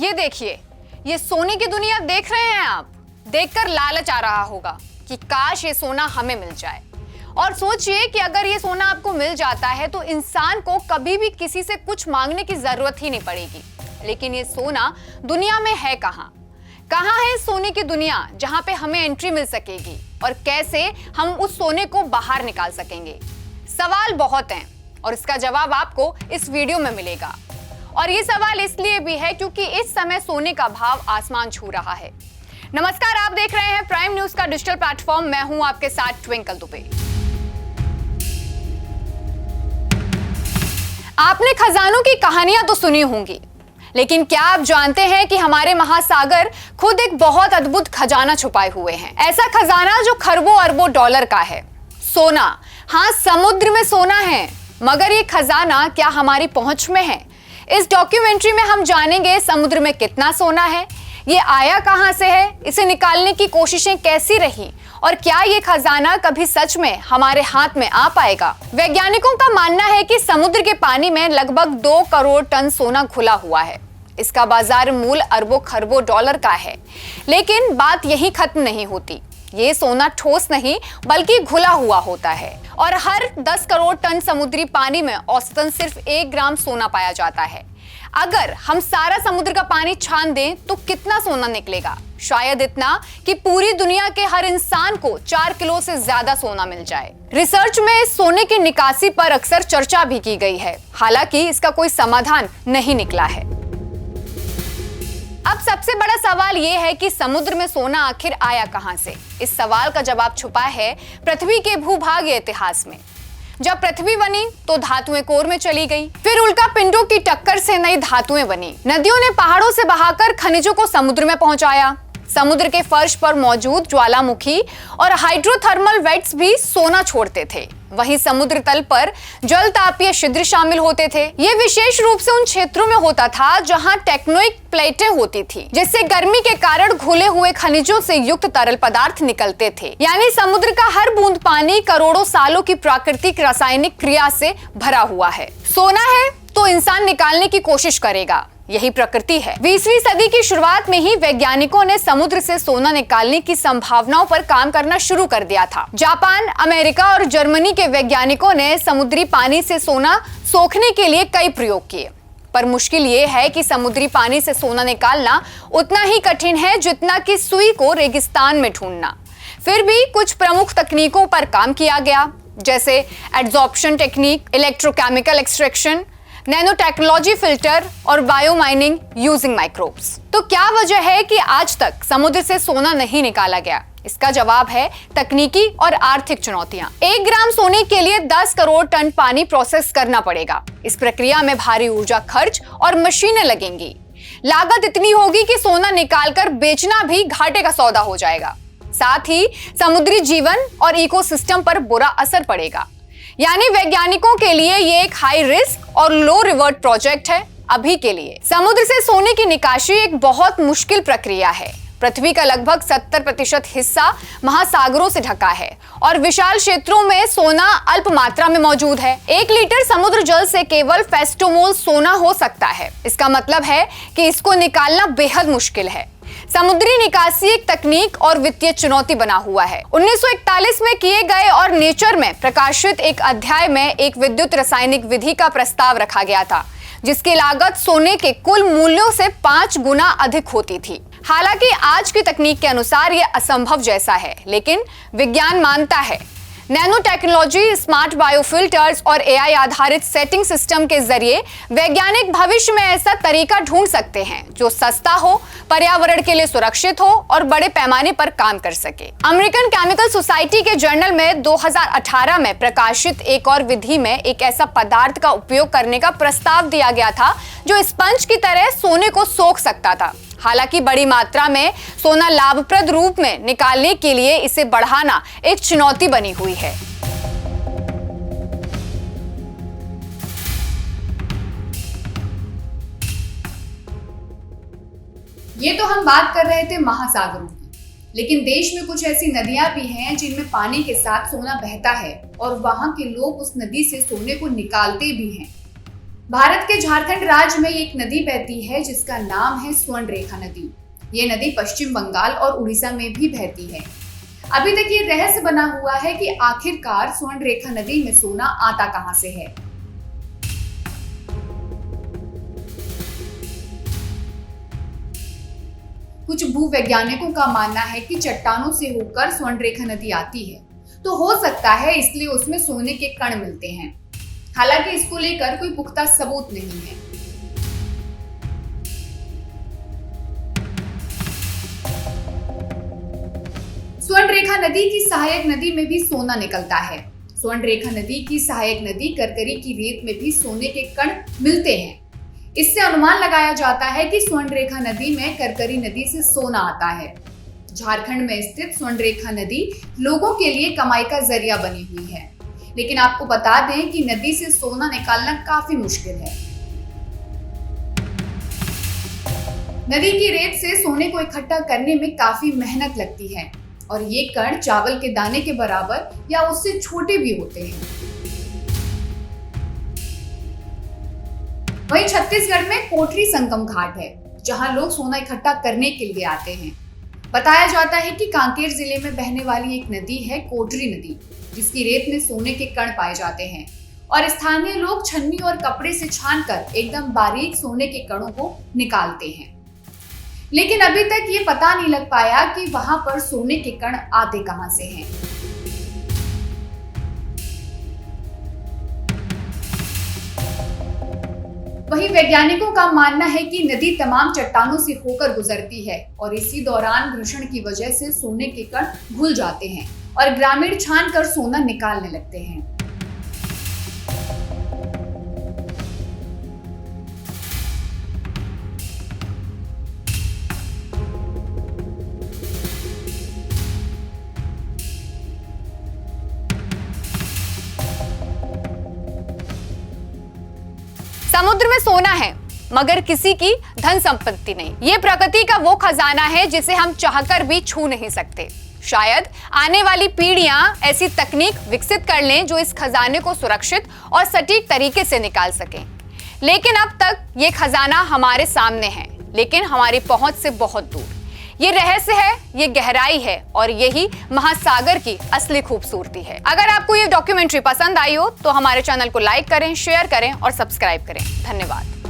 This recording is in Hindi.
ये देखिए, ये सोने की दुनिया देख रहे हैं आप। देखकर लालच आ रहा होगा कि काश ये सोना हमें मिल जाए। और सोचिए कि अगर ये सोना आपको मिल जाता है तो इंसान को कभी भी किसी से कुछ मांगने की जरूरत ही नहीं पड़ेगी। लेकिन ये सोना दुनिया में है कहाँ? कहाँ है सोने की दुनिया जहाँ पे हमें एंट्री मिल सकेगी और कैसे हम उस सोने को बाहर निकाल सकेंगे? सवाल बहुत हैं और इसका जवाब आपको इस वीडियो में मिलेगा। और ये सवाल इसलिए भी है क्योंकि इस समय सोने का भाव आसमान छू रहा है। नमस्कार, आप देख रहे हैं प्राइम न्यूज का डिजिटल प्लेटफॉर्म। मैं हूं आपके साथ ट्विंकल दुबे। आपने खजानों की कहानियां तो सुनी होंगी, लेकिन क्या आप जानते हैं कि हमारे महासागर खुद एक बहुत अद्भुत खजाना छुपाए हुए हैं? ऐसा खजाना जो खरबों अरबों डॉलर का है। सोना, हाँ, समुद्र में सोना है, मगर ये खजाना क्या हमारी पहुंच में है? इस डॉक्यूमेंट्री में हम जानेंगे समुद्र में कितना सोना है, ये आया कहां से है, इसे निकालने की कोशिशें कैसी रही और क्या ये खजाना कभी सच में हमारे हाथ में आ पाएगा। वैज्ञानिकों का मानना है कि समुद्र के पानी में लगभग 2 करोड़ टन सोना घुला हुआ है। इसका बाजार मूल्य अरबों खरबों डॉलर का है। लेकिन बात यहीं खत्म नहीं होती। ये सोना ठोस नहीं बल्कि घुला हुआ होता है और हर 10 करोड़ टन समुद्री पानी में औसतन सिर्फ 1 ग्राम सोना पाया जाता है। अगर हम सारा समुद्र का पानी छान दें तो कितना सोना निकलेगा? शायद इतना कि पूरी दुनिया के हर इंसान को 4 किलो से ज्यादा सोना मिल जाए। रिसर्च में इस सोने की निकासी पर अक्सर चर्चा भी की गई है, हालांकि इसका कोई समाधान नहीं निकला है। अब सबसे बड़ा सवाल यह है कि समुद्र में सोना आखिर आया कहां से? इस सवाल का जवाब छुपा है पृथ्वी के भूभागीय इतिहास में। जब पृथ्वी बनी तो धातुएं कोर में चली गई, फिर उल्का पिंडों की टक्कर से नई धातुएं बनी। नदियों ने पहाड़ों से बहाकर खनिजों को समुद्र में पहुंचाया। समुद्र के फर्श पर मौजूद ज्वालामुखी और हाइड्रोथर्मल वेंट्स भी सोना छोड़ते थे। वहीं समुद्र तल पर जल तापीय छिद्र शामिल होते थे। ये विशेष रूप से उन क्षेत्रों में होता था जहां टेक्टोनिक प्लेटें होती थी, जिससे गर्मी के कारण घुले हुए खनिजों से युक्त तरल पदार्थ निकलते थे। यानी समुद्र का हर बूंद पानी करोड़ों सालों की प्राकृतिक रासायनिक क्रिया से भरा हुआ है। सोना है तो इंसान निकालने की कोशिश करेगा, यही प्रकृति है। 20वीं सदी की शुरुआत में ही वैज्ञानिकों ने समुद्र से सोना निकालने की संभावनाओं पर काम करना शुरू कर दिया था। जापान, अमेरिका और जर्मनी के वैज्ञानिकों ने समुद्री पानी से सोना सोखने के लिए कई प्रयोग किए, पर मुश्किल ये है कि समुद्री पानी से सोना निकालना उतना ही कठिन है जितना कि सुई को रेगिस्तान में ढूंढना। फिर भी कुछ प्रमुख तकनीकों पर काम किया गया, जैसे adsorption technique, electrochemical extraction, nano technology, filter और बायो माइनिंग यूजिंग माइक्रोब्स। तो क्या वजह है कि आज तक समुद्र से सोना नहीं निकाला गया? इसका जवाब है तकनीकी और आर्थिक चुनौतियां। 1 ग्राम सोने के लिए 10 करोड़ टन पानी प्रोसेस करना पड़ेगा। इस प्रक्रिया में भारी ऊर्जा खर्च और मशीनें लगेंगी। लागत इतनी होगी कि सोना निकालकर बेचना भी घाटे का सौदा हो जाएगा। साथ ही समुद्री जीवन और इकोसिस्टम पर बुरा असर पड़ेगा। यानी वैज्ञानिकों के लिए ये एक हाई रिस्क और लो रिवर्ट प्रोजेक्ट है। अभी के लिए समुद्र से सोने की निकासी एक बहुत मुश्किल प्रक्रिया है। पृथ्वी का लगभग 70% हिस्सा महासागरों से ढका है और विशाल क्षेत्रों में सोना अल्प मात्रा में मौजूद है। 1 लीटर समुद्र जल से केवल फेस्टोमोल सोना हो सकता है। इसका मतलब है कि इसको निकालना बेहद मुश्किल है। समुद्री निकासी एक तकनीक और वित्तीय चुनौती बना हुआ है। 1941 में किए गए और नेचर में प्रकाशित एक अध्याय में एक विद्युत रासायनिक विधि का प्रस्ताव रखा गया था, जिसकी लागत सोने के कुल मूल्यों से 5 गुना अधिक होती थी। हालांकि आज की तकनीक के अनुसार यह असंभव जैसा है, लेकिन विज्ञान मानता है नैनो टेक्नोलॉजी, स्मार्ट बायोफिल्टर्स और एआई आधारित सेटिंग सिस्टम के जरिए वैज्ञानिक भविष्य में ऐसा तरीका ढूंढ सकते हैं जो सस्ता हो, पर्यावरण के लिए सुरक्षित हो और बड़े पैमाने पर काम कर सके। अमेरिकन केमिकल सोसाइटी के जर्नल में 2018 में प्रकाशित एक और विधि में एक ऐसा पदार्थ का उपयोग करने का प्रस्ताव दिया गया था जो स्पंज की तरह सोने को सोख सकता था। हालांकि बड़ी मात्रा में सोना लाभप्रद रूप में निकालने के लिए इसे बढ़ाना एक चुनौती बनी हुई है। ये तो हम बात कर रहे थे महासागरों की, लेकिन देश में कुछ ऐसी नदियां भी हैं जिनमें पानी के साथ सोना बहता है और वहां के लोग उस नदी से सोने को निकालते भी हैं। भारत के झारखंड राज्य में एक नदी बहती है जिसका नाम है स्वर्णरेखा नदी। ये नदी पश्चिम बंगाल और उड़ीसा में भी बहती है। अभी तक ये रहस्य बना हुआ है कि आखिरकार स्वर्णरेखा नदी में सोना आता कहां से है। कुछ भूवैज्ञानिकों का मानना है कि चट्टानों से होकर स्वर्णरेखा नदी आती है, तो हो सकता है इसलिए उसमें सोने के कण मिलते हैं। हालांकि इसको लेकर कोई पुख्ता सबूत नहीं है। स्वर्णरेखा नदी की सहायक नदी में भी सोना निकलता है। स्वर्णरेखा नदी की सहायक नदी करकरी की रेत में भी सोने के कण मिलते हैं। इससे अनुमान लगाया जाता है कि स्वर्णरेखा नदी में करकरी नदी से सोना आता है। झारखंड में स्थित स्वर्णरेखा नदी लोगों के लिए कमाई का जरिया बनी हुई है, लेकिन आपको बता दें कि नदी से सोना निकालना काफी मुश्किल है। नदी की रेत से सोने को इकट्ठा करने में काफी मेहनत लगती है और ये कण चावल के दाने के बराबर या उससे छोटे भी होते हैं। वहीं छत्तीसगढ़ में कोठरी संगम घाट है, जहां लोग सोना इकट्ठा करने के लिए आते हैं। बताया जाता है कि कांकेर जिले में बहने वाली एक नदी है कोठरी नदी, जिसकी रेत में सोने के कण पाए जाते हैं और स्थानीय लोग छन्नी और कपड़े से छानकर एकदम बारीक सोने के कणों को निकालते हैं। लेकिन अभी तक ये पता नहीं लग पाया कि वहां पर सोने के कण आते कहां से हैं। वहीं वैज्ञानिकों का मानना है कि नदी तमाम चट्टानों से होकर गुजरती है और इसी दौरान घर्षण की वजह से सोने के कण घुल जाते हैं और ग्रामीण छान कर सोना निकालने लगते हैं। समुद्र में सोना है मगर किसी की धन संपत्ति नहीं। ये प्रकृति का वो खजाना है जिसे हम चाहकर भी छू नहीं सकते। शायद आने वाली पीढ़ियां ऐसी तकनीक विकसित कर लें जो इस खजाने को सुरक्षित और सटीक तरीके से निकाल सकें। लेकिन अब तक ये खजाना हमारे सामने है, लेकिन हमारी पहुंच से बहुत दूर। ये रहस्य है, ये गहराई है और यही महासागर की असली खूबसूरती है। अगर आपको ये डॉक्यूमेंट्री पसंद आई हो तो हमारे चैनल को लाइक करें, शेयर करें और सब्सक्राइब करें। धन्यवाद।